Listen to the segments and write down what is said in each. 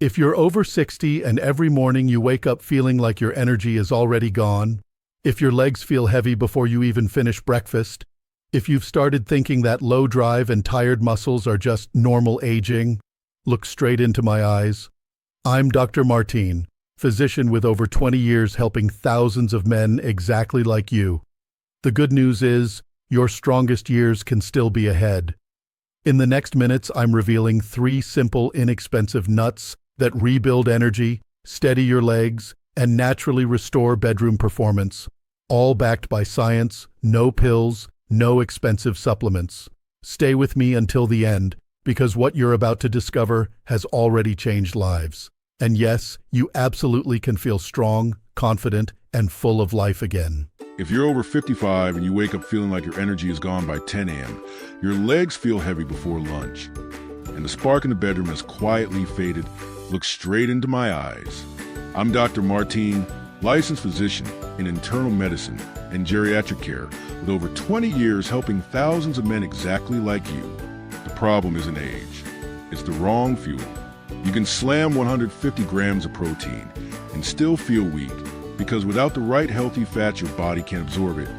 If you're over 60 and every morning you wake up feeling like your energy is already gone, if your legs feel heavy before you even finish breakfast, if you've started thinking that low drive and tired muscles are just normal aging, look straight into my eyes. I'm Dr. Martín, physician with over 20 years helping thousands of men exactly like you. The good news is, your strongest years can still be ahead. In the next minutes, I'm revealing 3 simple, inexpensive nuts that rebuild energy, steady your legs, and naturally restore bedroom performance. All backed by science, no pills, no expensive supplements. Stay with me until the end, because what you're about to discover has already changed lives. And yes, you absolutely can feel strong, confident, and full of life again. If you're over 55 and you wake up feeling like your energy is gone by 10 a.m., your legs feel heavy before lunch, and the spark in the bedroom has quietly faded, look straight into my eyes. I'm Dr. Martín, licensed physician in internal medicine and geriatric care with over 20 years helping thousands of men exactly like you. The problem isn't age. It's the wrong fuel. You can slam 150 grams of protein and still feel weak because without the right healthy fats, your body can't absorb it,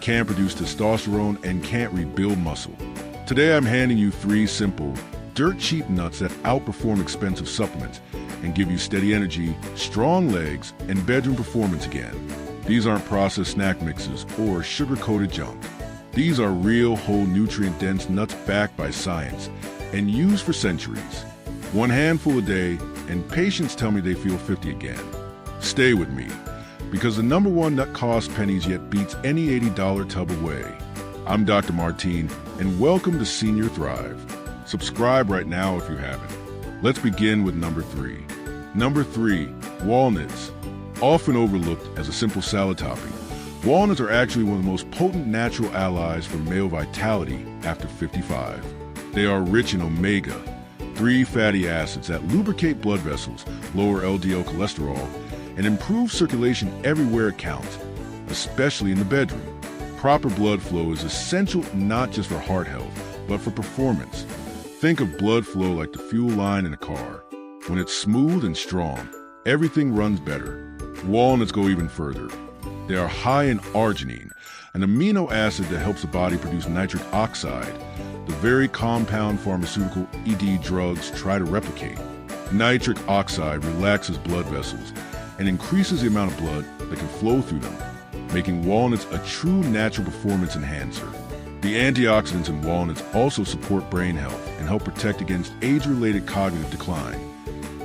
can't produce testosterone, and can't rebuild muscle. Today, I'm handing you 3 simple, dirt-cheap nuts that outperform expensive supplements and give you steady energy, strong legs, and bedroom performance again. These aren't processed snack mixes or sugar-coated junk. These are real, whole, nutrient-dense nuts backed by science and used for centuries. 1 handful a day, and patients tell me they feel 50 again. Stay with me, because the #1 nut costs pennies yet beats any $80 tub away. I'm Dr. Martín, and welcome to Senior Thrive. Subscribe right now if you haven't. Let's begin with number 3. Number 3, walnuts. Often overlooked as a simple salad topping, walnuts are actually one of the most potent natural allies for male vitality after 55. They are rich in omega-3 fatty acids that lubricate blood vessels, lower LDL cholesterol, and improve circulation everywhere it counts, especially in the bedroom. Proper blood flow is essential not just for heart health, but for performance. Think of blood flow like the fuel line in a car. When it's smooth and strong, everything runs better. Walnuts go even further. They are high in arginine, an amino acid that helps the body produce nitric oxide, the very compound pharmaceutical ED drugs try to replicate. Nitric oxide relaxes blood vessels and increases the amount of blood that can flow through them, making walnuts a true natural performance enhancer. The antioxidants in walnuts also support brain health and help protect against age-related cognitive decline,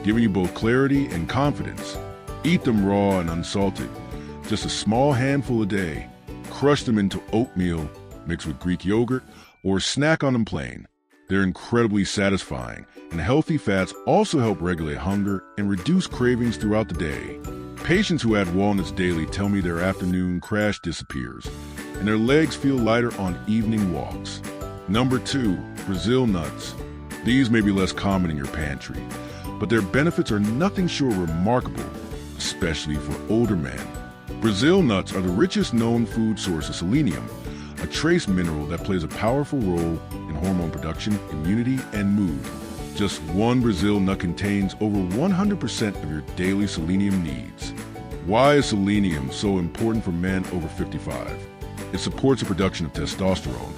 giving you both clarity and confidence. Eat them raw and unsalted, just a small handful a day. Crush them into oatmeal, mixed with Greek yogurt, or snack on them plain. They're incredibly satisfying, and healthy fats also help regulate hunger and reduce cravings throughout the day. Patients who add walnuts daily tell me their afternoon crash disappears, and their legs feel lighter on evening walks. Number 2, Brazil nuts. These may be less common in your pantry, but their benefits are nothing short of remarkable, especially for older men. Brazil nuts are the richest known food source of selenium, a trace mineral that plays a powerful role in hormone production, immunity, and mood. Just 1 Brazil nut contains over 100% of your daily selenium needs. Why is selenium so important for men over 55? It supports the production of testosterone,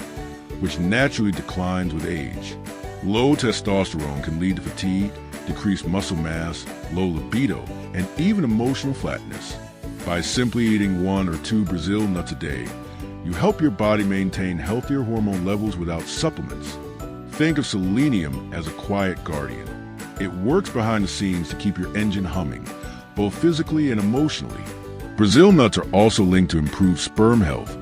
which naturally declines with age. Low testosterone can lead to fatigue, decreased muscle mass, low libido, and even emotional flatness. By simply eating 1 or 2 Brazil nuts a day, you help your body maintain healthier hormone levels without supplements. Think of selenium as a quiet guardian. It works behind the scenes to keep your engine humming, both physically and emotionally. Brazil nuts are also linked to improved sperm health,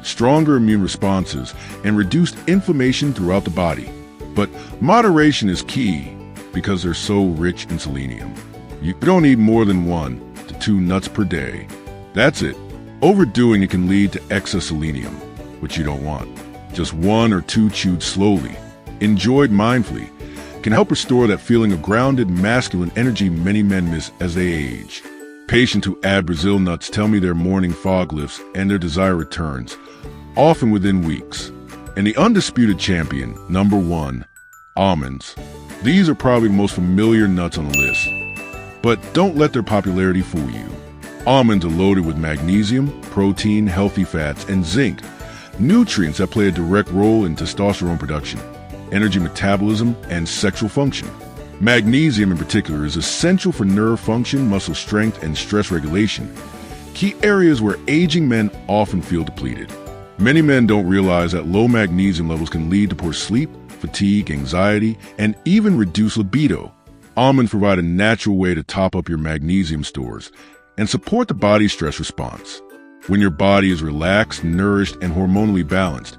stronger immune responses, and reduced inflammation throughout the body. But moderation is key because they're so rich in selenium. You don't need more than 1 to 2 nuts per day. That's it. Overdoing it can lead to excess selenium, which you don't want. Just 1 or 2 chewed slowly, enjoyed mindfully, can help restore that feeling of grounded, masculine energy many men miss as they age. Patients who add Brazil nuts tell me their morning fog lifts and their desire returns, often within weeks. And the undisputed champion, number 1, almonds. These are probably the most familiar nuts on the list, but don't let their popularity fool you. Almonds are loaded with magnesium, protein, healthy fats, and zinc, nutrients that play a direct role in testosterone production, energy metabolism, and sexual function. Magnesium in particular is essential for nerve function, muscle strength, and stress regulation, key areas where aging men often feel depleted. Many men don't realize that low magnesium levels can lead to poor sleep, fatigue, anxiety, and even reduced libido. Almonds provide a natural way to top up your magnesium stores and support the body's stress response. When your body is relaxed, nourished, and hormonally balanced,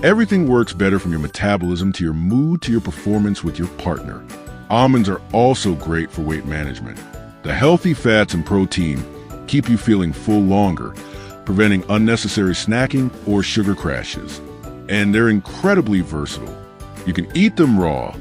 everything works better from your metabolism to your mood to your performance with your partner. Almonds are also great for weight management. The healthy fats and protein keep you feeling full longer, preventing unnecessary snacking or sugar crashes. And they're incredibly versatile. You can eat them raw,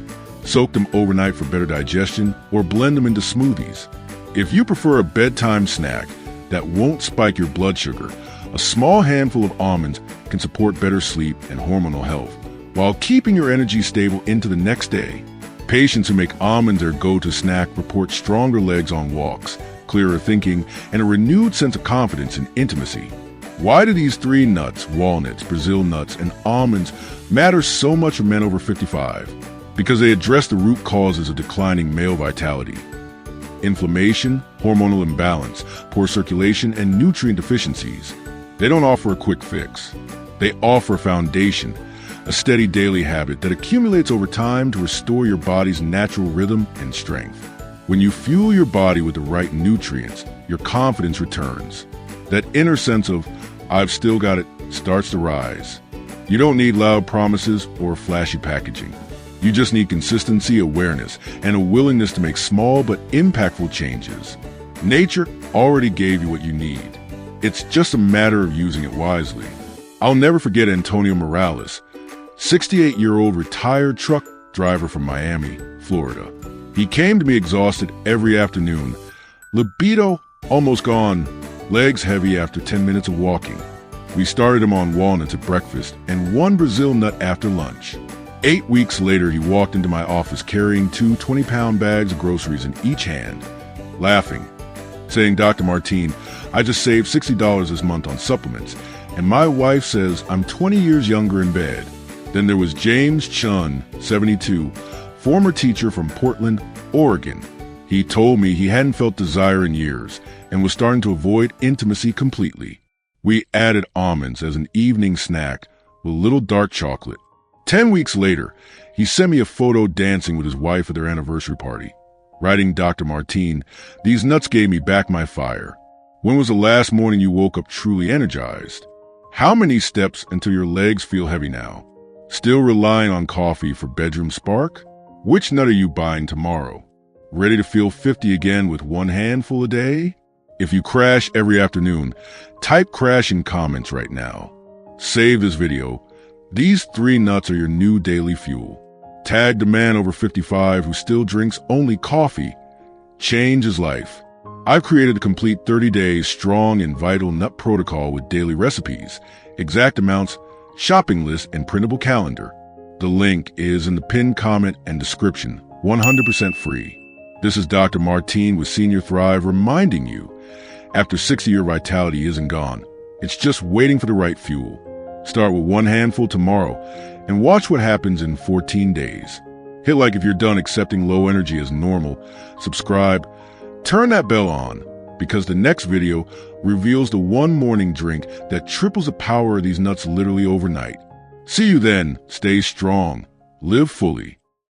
soak them overnight for better digestion, or blend them into smoothies. If you prefer a bedtime snack that won't spike your blood sugar, a small handful of almonds can support better sleep and hormonal health, while keeping your energy stable into the next day. Patients who make almonds their go-to snack report stronger legs on walks, clearer thinking, and a renewed sense of confidence and intimacy. Why do these three nuts, walnuts, Brazil nuts, and almonds, matter so much for men over 55? Because they address the root causes of declining male vitality. Inflammation, hormonal imbalance, poor circulation, and nutrient deficiencies. They don't offer a quick fix. They offer a foundation, a steady daily habit that accumulates over time to restore your body's natural rhythm and strength. When you fuel your body with the right nutrients, your confidence returns. That inner sense of, "I've still got it," starts to rise. You don't need loud promises or flashy packaging. You just need consistency, awareness, and a willingness to make small but impactful changes. Nature already gave you what you need. It's just a matter of using it wisely. I'll never forget Antonio Morales, 68-year-old retired truck driver from Miami, Florida. He came to me exhausted every afternoon, libido almost gone, legs heavy after 10 minutes of walking. We started him on walnuts at breakfast and one Brazil nut after lunch. 8 weeks later, he walked into my office carrying two 20-pound bags of groceries in each hand, laughing, saying, "Dr. Martín, I just saved $60 this month on supplements, and my wife says I'm 20 years younger in bed." Then there was James Chun, 72, former teacher from Portland, Oregon. He told me he hadn't felt desire in years and was starting to avoid intimacy completely. We added almonds as an evening snack with a little dark chocolate. 10 weeks later, he sent me a photo dancing with his wife at their anniversary party. Writing, "Dr. Martín, these nuts gave me back my fire. When was the last morning you woke up truly energized? How many steps until your legs feel heavy now? Still relying on coffee for bedroom spark? Which nut are you buying tomorrow? Ready to feel 50 again with one handful a day?" If you crash every afternoon, type crash in comments right now. Save this video. These three nuts are your new daily fuel. Tag the man over 55 who still drinks only coffee. Change his life. I've created a complete 30-day strong and vital nut protocol with daily recipes, exact amounts, shopping list, and printable calendar. The link is in the pinned comment and description, 100% free. This is Dr. Martín with Senior Thrive reminding you, after 60 your vitality isn't gone. It's just waiting for the right fuel. Start with one handful tomorrow and watch what happens in 14 days. Hit like if you're done accepting low energy as normal. Subscribe. Turn that bell on because the next video reveals the one morning drink that triples the power of these nuts literally overnight. See you then. Stay strong. Live fully.